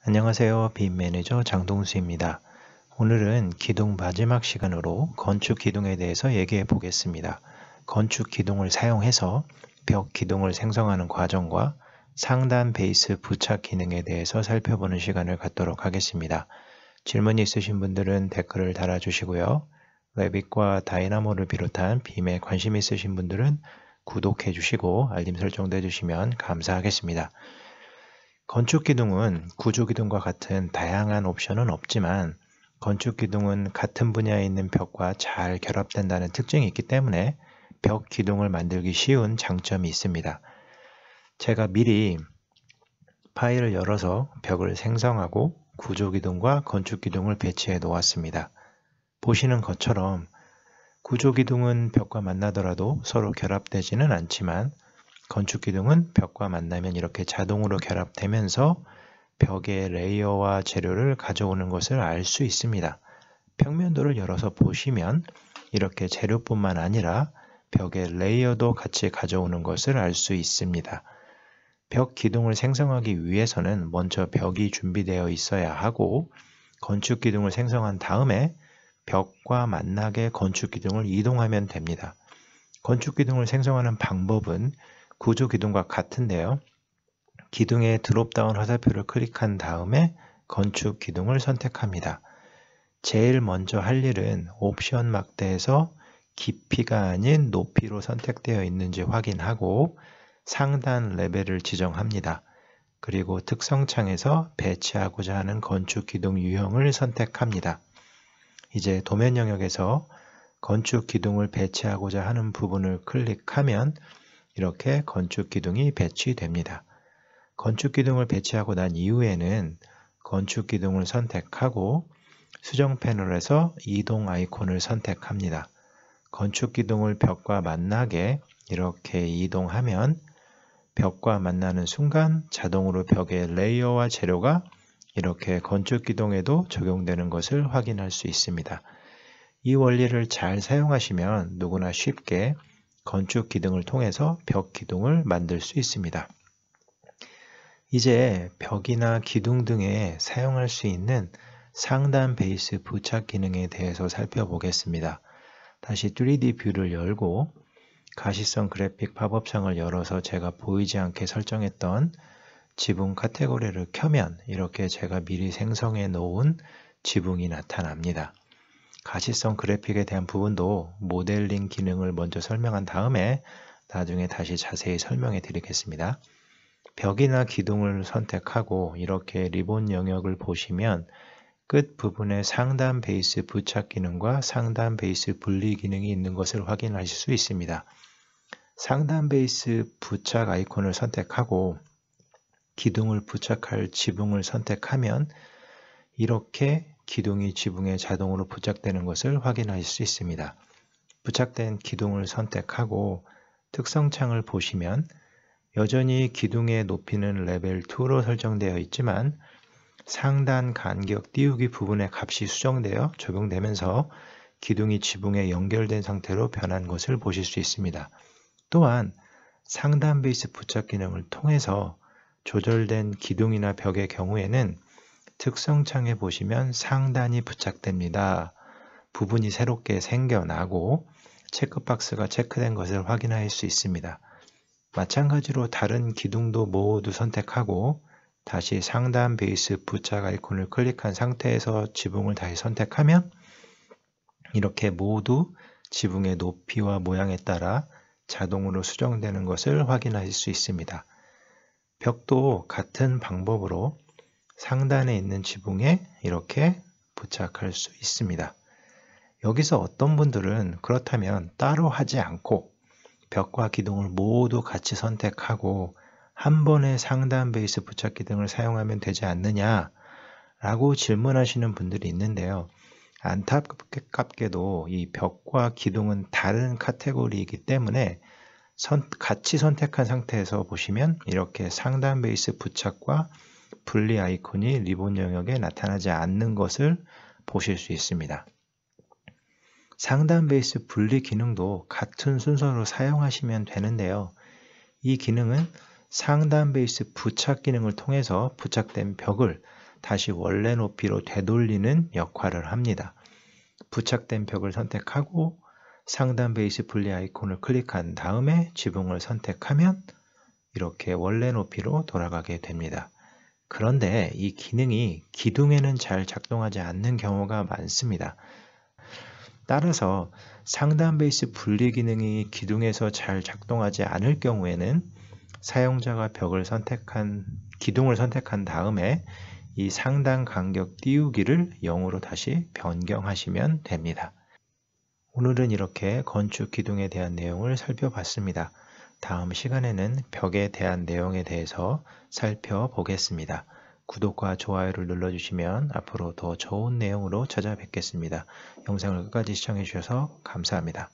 안녕하세요. 빔 매니저 장동수입니다. 오늘은 기둥 마지막 시간으로 건축 기둥에 대해서 얘기해 보겠습니다. 건축 기둥을 사용해서 벽 기둥을 생성하는 과정과 상단 베이스 부착 기능에 대해서 살펴보는 시간을 갖도록 하겠습니다. 질문이 있으신 분들은 댓글을 달아주시고요. 레빗과 다이나모를 비롯한 빔에 관심 있으신 분들은 구독해 주시고 알림 설정도 해주시면 감사하겠습니다. 건축 기둥은 구조 기둥과 같은 다양한 옵션은 없지만 건축 기둥은 같은 분야에 있는 벽과 잘 결합된다는 특징이 있기 때문에 벽 기둥을 만들기 쉬운 장점이 있습니다. 제가 미리 파일을 열어서 벽을 생성하고 구조 기둥과 건축 기둥을 배치해 놓았습니다. 보시는 것처럼 구조 기둥은 벽과 만나더라도 서로 결합되지는 않지만 건축 기둥은 벽과 만나면 이렇게 자동으로 결합되면서 벽의 레이어와 재료를 가져오는 것을 알 수 있습니다. 평면도를 열어서 보시면 이렇게 재료뿐만 아니라 벽의 레이어도 같이 가져오는 것을 알 수 있습니다. 벽 기둥을 생성하기 위해서는 먼저 벽이 준비되어 있어야 하고 건축 기둥을 생성한 다음에 벽과 만나게 건축 기둥을 이동하면 됩니다. 건축 기둥을 생성하는 방법은 구조 기둥과 같은데요. 기둥의 드롭다운 화살표를 클릭한 다음에 건축 기둥을 선택합니다. 제일 먼저 할 일은 옵션 막대에서 깊이가 아닌 높이로 선택되어 있는지 확인하고 상단 레벨을 지정합니다. 그리고 특성창에서 배치하고자 하는 건축 기둥 유형을 선택합니다. 이제 도면 영역에서 건축 기둥을 배치하고자 하는 부분을 클릭하면 이렇게 건축 기둥이 배치됩니다. 건축 기둥을 배치하고 난 이후에는 건축 기둥을 선택하고 수정 패널에서 이동 아이콘을 선택합니다. 건축 기둥을 벽과 만나게 이렇게 이동하면 벽과 만나는 순간 자동으로 벽의 레이어와 재료가 이렇게 건축 기둥에도 적용되는 것을 확인할 수 있습니다. 이 원리를 잘 사용하시면 누구나 쉽게 건축 기둥을 통해서 벽 기둥을 만들 수 있습니다. 이제 벽이나 기둥 등에 사용할 수 있는 상단 베이스 부착 기능에 대해서 살펴보겠습니다. 다시 3D 뷰를 열고 가시성 그래픽 팝업창을 열어서 제가 보이지 않게 설정했던 지붕 카테고리를 켜면 이렇게 제가 미리 생성해 놓은 지붕이 나타납니다. 가시성 그래픽에 대한 부분도 모델링 기능을 먼저 설명한 다음에 나중에 다시 자세히 설명해 드리겠습니다. 벽이나 기둥을 선택하고 이렇게 리본 영역을 보시면 끝 부분에 상단 베이스 부착 기능과 상단 베이스 분리 기능이 있는 것을 확인하실 수 있습니다. 상단 베이스 부착 아이콘을 선택하고 기둥을 부착할 지붕을 선택하면 이렇게 기둥이 지붕에 자동으로 부착되는 것을 확인하실 수 있습니다. 부착된 기둥을 선택하고 특성창을 보시면 여전히 기둥의 높이는 레벨 2로 설정되어 있지만 상단 간격 띄우기 부분의 값이 수정되어 적용되면서 기둥이 지붕에 연결된 상태로 변한 것을 보실 수 있습니다. 또한 상단 베이스 부착 기능을 통해서 조절된 기둥이나 벽의 경우에는 특성창에 보시면 상단이 부착됩니다. 부분이 새롭게 생겨나고 체크박스가 체크된 것을 확인할 수 있습니다. 마찬가지로 다른 기둥도 모두 선택하고 다시 상단 베이스 부착 아이콘을 클릭한 상태에서 지붕을 다시 선택하면 이렇게 모두 지붕의 높이와 모양에 따라 자동으로 수정되는 것을 확인하실 수 있습니다. 벽도 같은 방법으로 상단에 있는 지붕에 이렇게 부착할 수 있습니다. 여기서 어떤 분들은 그렇다면 따로 하지 않고 벽과 기둥을 모두 같이 선택하고 한 번에 상단 베이스 부착 기능을 사용하면 되지 않느냐 라고 질문하시는 분들이 있는데요. 안타깝게도 이 벽과 기둥은 다른 카테고리이기 때문에 같이 선택한 상태에서 보시면 이렇게 상단 베이스 부착과 분리 아이콘이 리본 영역에 나타나지 않는 것을 보실 수 있습니다. 상단 베이스 분리 기능도 같은 순서로 사용하시면 되는데요. 이 기능은 상단 베이스 부착 기능을 통해서 부착된 벽을 다시 원래 높이로 되돌리는 역할을 합니다. 부착된 벽을 선택하고 상단 베이스 분리 아이콘을 클릭한 다음에 지붕을 선택하면 이렇게 원래 높이로 돌아가게 됩니다. 그런데 이 기능이 기둥에는 잘 작동하지 않는 경우가 많습니다. 따라서 상단 베이스 분리 기능이 기둥에서 잘 작동하지 않을 경우에는 사용자가 기둥을 선택한 다음에 이 상단 간격 띄우기를 0으로 다시 변경하시면 됩니다. 오늘은 이렇게 건축 기둥에 대한 내용을 살펴봤습니다. 다음 시간에는 벽에 대한 내용에 대해서 살펴보겠습니다. 구독과 좋아요를 눌러주시면 앞으로 더 좋은 내용으로 찾아뵙겠습니다. 영상을 끝까지 시청해 주셔서 감사합니다.